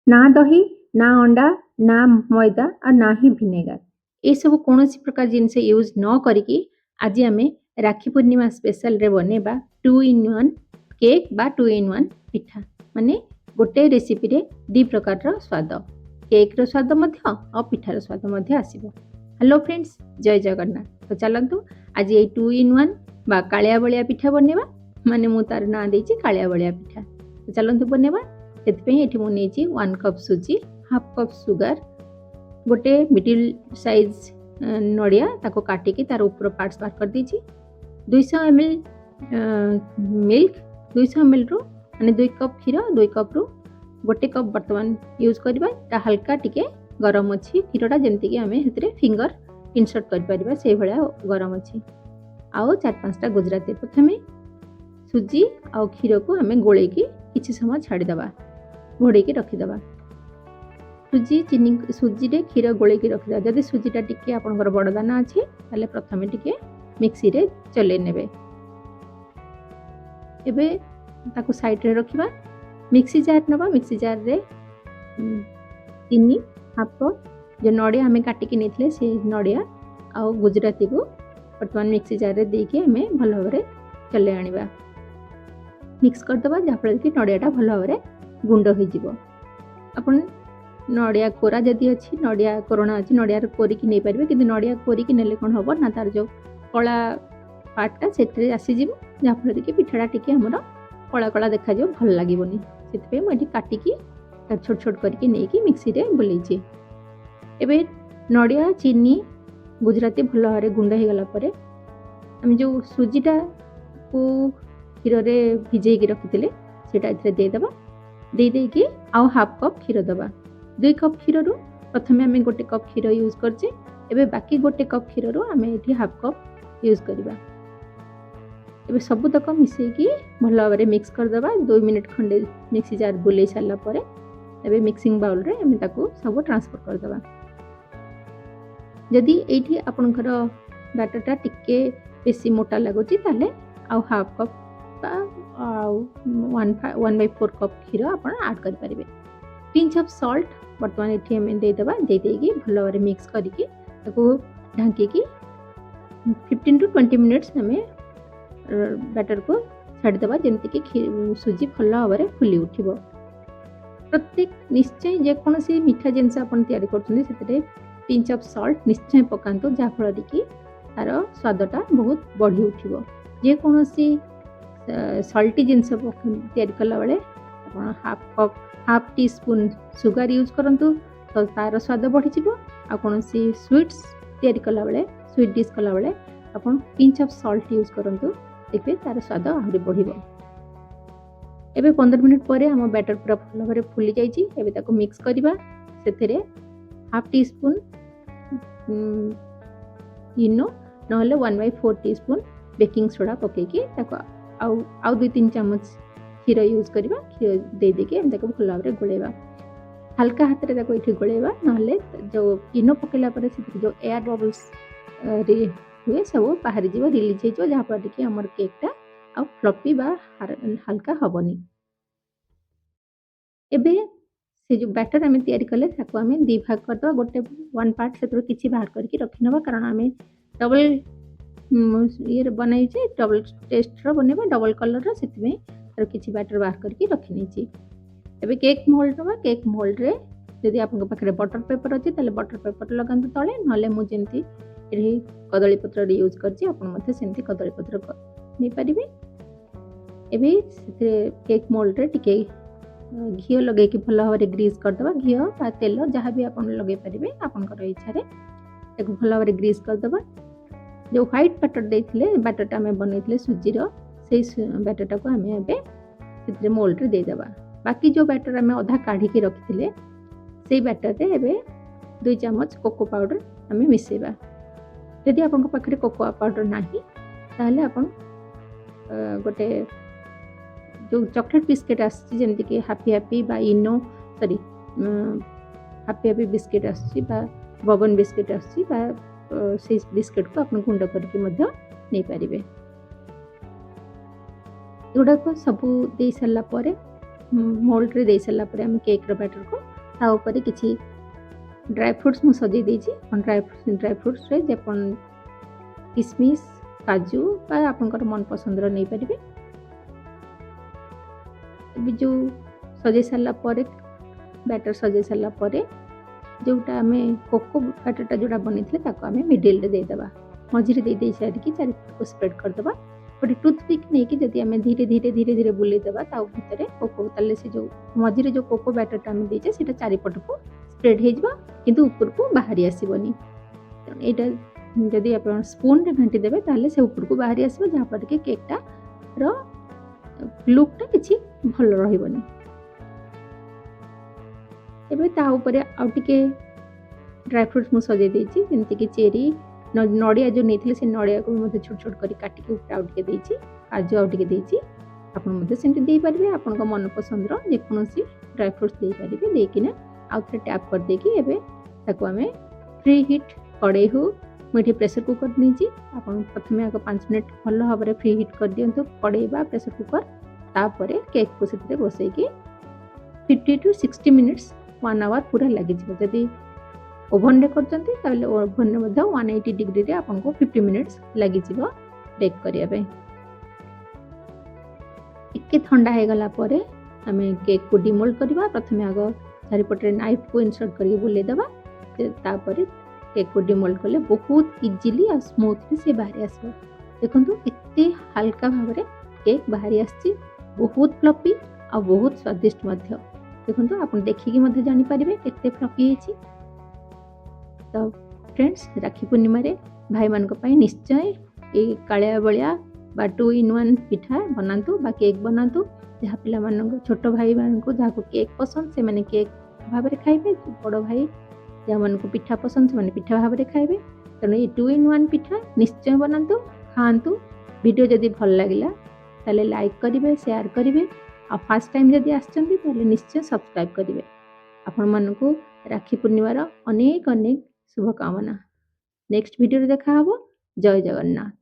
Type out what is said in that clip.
ना दही ना अंडा ना मैदा और ना ही ভিନେগার ଏସବୁ କୌଣସି ପ୍ରକାର ଜିନିଷ ୟୁଜ୍ ନ କରିକି ଆଜି ଆମେ ରାକ୍ଷୀ ପୂର୍ଣ୍ଣିମା ସ୍ପେଶାଲରେ ବନେଇବା 2 in 1 କେକ୍ ବା 2 in 1 ପିଠା ମାନେ ଗୋଟେ ରେସିପିରେ ଦୁଇ ପ୍ରକାରର ସ୍ୱାଦ କେକ୍ର ସ୍ୱାଦ ମଧ୍ୟ ଆଉ ପିଠାର ସ୍ୱାଦ ମଧ୍ୟ ଆସିବ। ହ୍ୟାଲୋ ଫ୍ରେଣ୍ଡସ୍, ଜୟ ଜଗନ୍ନାଥ। ତ ଚାଲନ୍ତୁ ଆଜି ଏଇ 2 in 1 ବା କାଳିଆ ବଳିଆ ପିଠା ବନେଇବା। ମାନେ ମୁଁ ତାର ନାଁ ଦେଇଛି କାଳିଆ ବଳିଆ ପିଠା। ତ ଚାଲନ୍ତୁ ବନେଇବା। ସେଥିପାଇଁ ଏଠି ମୁଁ ନେଇଛି 1 କପ୍ ସୁଜି, ହାଫ୍ କପ୍ ସୁଗାର, ଗୋଟେ ମିଡିଲ ସାଇଜ ନଡ଼ିଆ ତାକୁ କାଟିକି ତାର ଉପର ପାର୍ଟସ୍ ବାହାର କରିଦେଇଛି, 200 ml ମିଲ୍କ, 200 ml ରୁ ମାନେ 2 କପ୍ କ୍ଷୀର, 2 କପ୍ରୁ 1 କପ୍ ବର୍ତ୍ତମାନ ୟୁଜ୍ କରିବା। ତା ହାଲକା ଟିକେ ଗରମ ଅଛି କ୍ଷୀରଟା, ଯେମିତିକି ଆମେ ସେଥିରେ ଫିଙ୍ଗର ଇନସର୍ଟ କରିପାରିବା ସେଇଭଳିଆ ଗରମ ଅଛି। ଆଉ 4-5ଟା ଗୁଜୁରାତି। ପ୍ରଥମେ ସୁଜି ଆଉ କ୍ଷୀରକୁ ଆମେ ଗୋଳେଇକି କିଛି ସମୟ ଛାଡ଼ିଦେବା, ଘୋଡ଼େଇକି ରଖିଦେବା। ସୁଜିରେ କ୍ଷୀର ଗୋଳେଇକି ରଖିଦେବା। ଯଦି ସୁଜିଟା ଟିକେ ଆପଣଙ୍କର ବଡ଼ ଦାନା ଅଛି ତାହେଲେ ପ୍ରଥମେ ଟିକେ ମିକ୍ସିରେ ଚଲେଇ ନେବେ। ଏବେ ତାକୁ ସାଇଡ଼ରେ ରଖିବା। ମିକ୍ସି ଜାର୍ ନେବା। ମିକ୍ସି ଜାର୍ରେ ଚିନି, ହାଫ୍ କପ୍, ଯେଉଁ ନଡ଼ିଆ ଆମେ କାଟିକି ନେଇଥିଲେ ସେଇ ନଡ଼ିଆ ଆଉ ଗୁଜୁରାତିକୁ ବର୍ତ୍ତମାନ ମିକ୍ସି ଜାର୍ରେ ଦେଇକି ଆମେ ଭଲ ଭାବରେ ଚଲେଇ ଆଣିବା, ମିକ୍ସ କରିଦେବା, ଯାହାଫଳରେ କି ନଡ଼ିଆଟା ଭଲ ଭାବରେ ଗୁଣ୍ଡ ହୋଇଯିବ। ଆପଣ ନଡ଼ିଆ କୋରା ଯଦି ଅଛି, ନଡ଼ିଆ କୋରଣା ଅଛି, ନଡ଼ିଆରେ କୋରିକି ନେଇପାରିବେ। କିନ୍ତୁ ନଡ଼ିଆ କୋରିକି ନେଲେ କ'ଣ ହେବ ନା ତାର ଯେଉଁ କଳା ପାର୍ଟଟା ସେଥିରେ ଆସିଯିବ, ଯାହାଫଳରେ କି ପିଠାଟା ଟିକେ ଆମର କଳା କଳା ଦେଖାଯିବ, ଭଲ ଲାଗିବନି। ସେଥିପାଇଁ ମୁଁ ଏଠି କାଟିକି ଛୋଟ ଛୋଟ କରିକି ନେଇକି ମିକ୍ସିରେ ବୁଲେଇଛି। ଏବେ ନଡ଼ିଆ, ଚିନି, ଗୁଜୁରାତି ଭଲ ଭାବରେ ଗୁଣ୍ଡ ହୋଇଗଲା ପରେ ଆମେ ଯେଉଁ ସୁଜିଟାକୁ କ୍ଷୀରରେ ଭିଜେଇକି ରଖିଥିଲେ ସେଇଟା ଏଥିରେ ଦେଇଦେବା। ଦେଇକି ଆଉ ହାଫ୍ କପ୍ କ୍ଷୀର ଦେବା। 2 କପ୍ କ୍ଷୀରରୁ ପ୍ରଥମେ ଆମେ 1 କପ୍ କ୍ଷୀର ୟୁଜ୍ କରିଛେ। ଏବେ ବାକି 1 କପ୍ କ୍ଷୀରରୁ ଆମେ ଏଠି ହାଫ୍ କପ୍ ୟୁଜ୍ କରିବା। ଏବେ ସବୁତକ ମିଶାଇକି ଭଲ ଭାବରେ ମିକ୍ସ କରିଦେବା। 2 ମିନିଟ୍ ଖଣ୍ଡେ ମିକ୍ସି ଜାର୍ ବୁଲେଇ ସାରିଲା ପରେ ଏବେ ମିକ୍ସିଂ ବାଉଲ୍ରେ ଆମେ ତାକୁ ସବୁ ଟ୍ରାନ୍ସଫର୍ କରିଦେବା। ଯଦି ଏଇଠି ଆପଣଙ୍କର ବ୍ୟାଟର୍ଟା ଟିକେ ବେଶୀ ମୋଟା ଲାଗୁଛି ତାହେଲେ ଆଉ ହାଫ୍ କପ୍ ବା ଆଉ 1/4 କପ୍ କ୍ଷୀର ଆପଣ ଆଡ଼୍ କରିପାରିବେ। ପିଞ୍ଚ୍ ଅଫ୍ ସଲ୍ଟ ବର୍ତ୍ତମାନ ଏଠି ଆମେ ଦେଇଦେବା। ଦେଇକି ଭଲ ଭାବରେ ମିକ୍ସ କରିକି ତାକୁ ଢାଙ୍କିକି 15 to 20 ମିନିଟ୍ସ ଆମେ ବ୍ୟାଟର୍କୁ ଛାଡ଼ିଦେବା, ଯେମିତିକି ସୁଜି ଭଲ ଭାବରେ ଫୁଲି ଉଠିବ। ପ୍ରତ୍ୟେକ ନିଶ୍ଚୟ ଯେକୌଣସି ମିଠା ଜିନିଷ ଆପଣ ତିଆରି କରୁଛନ୍ତି ସେଥିରେ ପିଞ୍ଚ୍ ଅଫ୍ ସଲ୍ଟ ନିଶ୍ଚୟ ପକାନ୍ତୁ, ଯାହାଫଳରେ କି ତାର ସ୍ୱାଦଟା ବହୁତ ବଢ଼ି ଉଠିବ। ଯେକୌଣସି ସଲ୍ଟି ଜିନିଷ ତିଆରି କଲାବେଳେ ଆପଣ ହାଫ୍ ଟି ସ୍ପୁନ୍ ସୁଗାର ୟୁଜ୍ କରନ୍ତୁ, ତ ତାର ସ୍ୱାଦ ବଢ଼ିଯିବ। ଆଉ କୌଣସି ସୁଇଟ୍ସ ତିଆରି କଲାବେଳେ, ସୁଇଟ୍ ଡିଶ୍ କଲାବେଳେ ଆପଣ ପିଞ୍ଚ୍ ଅଫ୍ ସଲ୍ଟ ୟୁଜ୍ କରନ୍ତୁ, ଦେଖିବେ ତାର ସ୍ୱାଦ ଆହୁରି ବଢ଼ିବ। ଏବେ 15 ମିନିଟ୍ ପରେ ଆମ ବ୍ୟାଟର୍ ପୁରା ଭଲ ଭାବରେ ଫୁଲି ଯାଇଛି। ଏବେ ତାକୁ ମିକ୍ସ କରିବା। ସେଥିରେ ହାଫ୍ ଟି ସ୍ପୁନ୍ ଇନୋ ନହେଲେ 1/4 ଟିସ୍ପୁନ୍ ବେକିଂ ସୋଡ଼ା ପକାଇକି ତାକୁ ଆଉ 2-3 ଚାମଚ କ୍ଷୀର ୟୁଜ୍ କରିବା। କ୍ଷୀର ଦେଇକି ଆମେ ତାକୁ ଭଲ ଭାବରେ ଗୋଳେଇବା। ହାଲକା ହାତରେ ତାକୁ ଏଠି ଗୋଳେଇବା, ନହେଲେ ଯେଉଁ ଇନୋ ପକାଇଲା ପରେ ସେଥିରେ ଯେଉଁ ଏୟାର ବବଲ୍ସ ହୁଏ ସବୁ ବାହାରିଯିବ, ରିଲିଜ୍ ହେଇଯିବ, ଯାହାଫଳରେ କି ଆମର କେକ୍ଟା ଆଉ ଫ୍ଲପି ବା ହାଲକା ହେବନି। ଏବେ ସେ ଯେଉଁ ବ୍ୟାଟର୍ ଆମେ ତିଆରି କଲେ ତାକୁ ଆମେ 2 ଭାଗ କରିଦେବା। 1 ପାର୍ଟ ସେଥିରୁ କିଛି ବାହାର କରିକି ରଖିନେବା, କାରଣ ଆମେ ଡବଲ ଇଏରେ ବନେଇଛେ, ଡବଲ ଟେଷ୍ଟର ବନେଇବା, ଡବଲ କଲର୍ର, ସେଥିପାଇଁ ତାର କିଛି ବ୍ୟାଟର୍ ବାହାର କରିକି ରଖିନେଇଛି। ଏବେ କେକ୍ ମୋଲ୍ଡ ନେବା। କେକ୍ ମୋଲ୍ଡରେ ଯଦି ଆପଣଙ୍କ ପାଖରେ ବଟର୍ ପେପର୍ ଅଛି ତାହେଲେ ବଟର୍ ପେପର୍ ଲଗାନ୍ତୁ ତଳେ, ନହେଲେ ମୁଁ ଯେମିତି ଏଠି କଦଳୀପତ୍ରରେ ୟୁଜ୍ କରିଛି ଆପଣ ମଧ୍ୟ ସେମିତି କଦଳୀପତ୍ର ନେଇପାରିବେ। ଏବେ ସେଥିରେ କେକ୍ ମୋଲ୍ଡରେ ଟିକେ ଘିଅ ଲଗାଇକି ଭଲ ଭାବରେ ଗ୍ରୀସ୍ କରିଦେବା। ଘିଅ ବା ତେଲ ଯାହା ବି ଆପଣ ଲଗାଇ ପାରିବେ ଆପଣଙ୍କର ଇଚ୍ଛାରେ, ତାକୁ ଭଲ ଭାବରେ ଗ୍ରୀସ୍ କରିଦେବା। ଯେଉଁ ହ୍ୱାଇଟ୍ ବ୍ୟାଟର୍ଟା ଆମେ ବନେଇଥିଲେ ସୁଜିର, ସେଇ ବ୍ୟାଟର୍ଟାକୁ ଆମେ ଏବେ ସେଥିରେ ମୋଲ୍ଡରେ ଦେଇଦେବା। ବାକି ଯେଉଁ ବ୍ୟାଟର୍ ଆମେ ଅଧା କାଢ଼ିକି ରଖିଥିଲେ ସେଇ ବ୍ୟାଟର୍ରେ ଏବେ 2 ଚାମଚ କୋକୋ ପାଉଡ଼ର ଆମେ ମିଶାଇବା। ଯଦି ଆପଣଙ୍କ ପାଖରେ କୋକୋ ପାଉଡ଼ର ନାହିଁ ତାହେଲେ ଆପଣ ଗୋଟେ ଯେଉଁ ଚକୋଲେଟ୍ ବିସ୍କିଟ୍ ଆସୁଛି, ଯେମିତିକି ହାପି ବା ହାପି ବିସ୍କିଟ୍ ଆସୁଛି ବା ବବନ୍ ବିସ୍କିଟ୍ ଆସୁଛି, ବା ସେଇ ବିସ୍କିଟ୍କୁ ଆପଣ ଗୁଣ୍ଡ କରିକି ମଧ୍ୟ ନେଇପାରିବେ। ଏଗୁଡ଼ାକ ସବୁ ଦେଇ ସାରିଲା ପରେ, ମୋଲ୍ଡରେ ଦେଇ ସାରିଲା ପରେ ଆମେ କେକ୍ର ବ୍ୟାଟର୍କୁ ତା ଉପରେ କିଛି ଡ୍ରାଏ ଫ୍ରୁଟ୍ସ ମୁଁ ସଜେଇ ଦେଇଛି। ଡ୍ରାଏ ଫ୍ରୁଟ୍ସରେ ଯେପଣ କିସମିସ୍, କାଜୁ ବା ଆପଣଙ୍କର ମନପସନ୍ଦର ନେଇପାରିବେ। ଏବେ ଯେଉଁ ସଜେଇ ସାରିଲା ପରେ, ବ୍ୟାଟର ସଜେଇ ସାରିଲା ପରେ ଯେଉଁଟା ଆମେ କୋକୋ ବ୍ୟାଟରଟା ଯେଉଁଟା ବନେଇଥିଲେ ତାକୁ ଆମେ ମିଡ଼ିଲରେ ଦେଇଦେବା। ମଝିରେ ଦେଇ ସାରିକି ଚାରିପଟକୁ ସ୍ପ୍ରେଡ୍ କରିଦେବା। ଗୋଟେ ଟୁଥପିକ୍ ନେଇକି ଯଦି ଆମେ ଧୀରେ ଧୀରେ ବୁଲେଇଦେବା ତା ଭିତରେ କୋକୋ, ତାହେଲେ ସେ ଯେଉଁ ମଝିରେ ଯେଉଁ କୋକୋ ବ୍ୟାଟରଟା ଆମେ ଦେଇଛେ ସେଇଟା ଚାରିପଟକୁ ସ୍ପ୍ରେଡ୍ ହେଇଯିବ, କିନ୍ତୁ ଉପରକୁ ବାହାରି ଆସିବନି। ତେଣୁ ଏଇଟା ଯଦି ଆପଣ ସ୍ପୁନ୍ରେ ଘାଣ୍ଟି ଦେବେ ତାହେଲେ ସେ ଉପରକୁ ବାହାରି ଆସିବ, ଯାହାଫଳରେ କି କେକ୍ଟାର ଲୁକ୍ଟା କିଛି ଭଲ ରହିବନି। ଏବେ ତା ଉପରେ ଆଉ ଟିକେ ଡ୍ରାଏ ଫ୍ରୁଟ୍ସ ମୁଁ ସଜେଇ ଦେଇଛି, ଯେମିତିକି ଚେରି, ନଡ଼ିଆ ଯେଉଁ ନେଇଥିଲେ ସେ ନଡ଼ିଆକୁ ମଧ୍ୟ ଛୋଟ ଛୋଟ କରି କାଟିକି ଉପରେ ଆଉ ଟିକେ ଦେଇଛି, କାଜୁ ଆଉ ଟିକେ ଦେଇଛି। ଆପଣ ମଧ୍ୟ ସେମିତି ଦେଇପାରିବେ, ଆପଣଙ୍କ ମନପସନ୍ଦର ଯେକୌଣସି ଡ୍ରାଏ ଫ୍ରୁଟ୍ସ ଦେଇପାରିବେ। ଦେଇକିନା ଆଉ ଥରେ ଟ୍ୟାପ୍ କରିଦେଇକି ଏବେ ତାକୁ ଆମେ ପ୍ରି ହିଟ୍ କଡ଼େଇ ହଉ, ମୁଁ ଏଠି ପ୍ରେସର କୁକର ନେଇଛି, ଆପଣ ପ୍ରଥମେ ଆଗ 5 ମିନିଟ୍ ଭଲ ଭାବରେ ପ୍ରି ହିଟ୍ କରିଦିଅନ୍ତୁ କଡ଼େଇ ବା ପ୍ରେସର କୁକର। ତାପରେ କେକ୍କୁ ସେଥିରେ ବସେଇକି 50 to 60 ମିନିଟ୍ସ 1 ଆୱାର ପୁରା ଲାଗିଯିବ। ଯଦି ଓଭନରେ କରୁଛନ୍ତି ତାହେଲେ ଓଭନରେ ମଧ୍ୟ 180 ଡିଗ୍ରୀରେ ଆପଣଙ୍କୁ 50 ମିନିଟ୍ସ ଲାଗିଯିବ ବେକ୍ କରିବା ପାଇଁ। ଟିକେ ଥଣ୍ଡା ହେଇଗଲା ପରେ ଆମେ କେକ୍କୁ ଡିମୋଲ୍ଡ କରିବା। ପ୍ରଥମେ ଆଗ ଚାରିପଟରେ ନାଇଫ୍କୁ ଇନସର୍ଟ କରିକି ବୁଲେଇଦେବା, ତାପରେ କେକ୍କୁ ଡିମୋଲ୍ଡ କଲେ ବହୁତ ଇଜିଲି ଆଉ ସ୍ମୁଥଲି ସେ ବାହାରି ଆସିବ। ଦେଖନ୍ତୁ କେତେ ହାଲକା ଭାବରେ କେକ୍ ବାହାରି ଆସିଛି, ବହୁତ ଫ୍ଲଫି ଆଉ ବହୁତ ସ୍ୱାଦିଷ୍ଟ ମଧ୍ୟ। ଦେଖନ୍ତୁ ଆପଣ ଦେଖିକି ମଧ୍ୟ ଜାଣିପାରିବେ କେତେ ଫ୍ଲଫି ହେଇଛି। ତ ଫ୍ରେଣ୍ଡସ୍, ରାକ୍ଷୀ ପୂର୍ଣ୍ଣିମାରେ ଭାଇମାନଙ୍କ ପାଇଁ ନିଶ୍ଚୟ ଏଇ କାଳିଆ ବଳିଆ ବା 2 in 1 ପିଠା ବନାନ୍ତୁ ବା କେକ୍ ବନାନ୍ତୁ, ଯାହା ପିଲାମାନଙ୍କୁ, ଛୋଟ ଭାଇମାନଙ୍କୁ ଯାହାକୁ କେକ୍ ପସନ୍ଦ ସେମାନେ କେକ୍ ଭାବରେ ଖାଇବେ, ବଡ଼ ଭାଇ ଯେଉଁମାନଙ୍କୁ ପିଠା ପସନ୍ଦ ସେମାନେ ପିଠା ଭାବରେ ଖାଇବେ। ତେଣୁ ଏଇ 2 in 1 ପିଠା ନିଶ୍ଚୟ ବନାନ୍ତୁ, ଖାଆନ୍ତୁ। ଭିଡ଼ିଓ ଯଦି ଭଲ ଲାଗିଲା ତାହେଲେ ଲାଇକ୍ କରିବେ, ସେୟାର କରିବେ, ଆଉ ଫାର୍ଷ୍ଟ ଟାଇମ୍ ଯଦି ଆସିଛନ୍ତି ତାହେଲେ ନିଶ୍ଚୟ ସବସ୍କ୍ରାଇବ୍ କରିବେ। ଆପଣମାନଙ୍କୁ ରାକ୍ଷୀ ପୂର୍ଣ୍ଣିମାର ଅନେକ ଅନେକ शुभकामना। नेक्स्ट वीडियो देखा हबो। जय जगन्नाथ।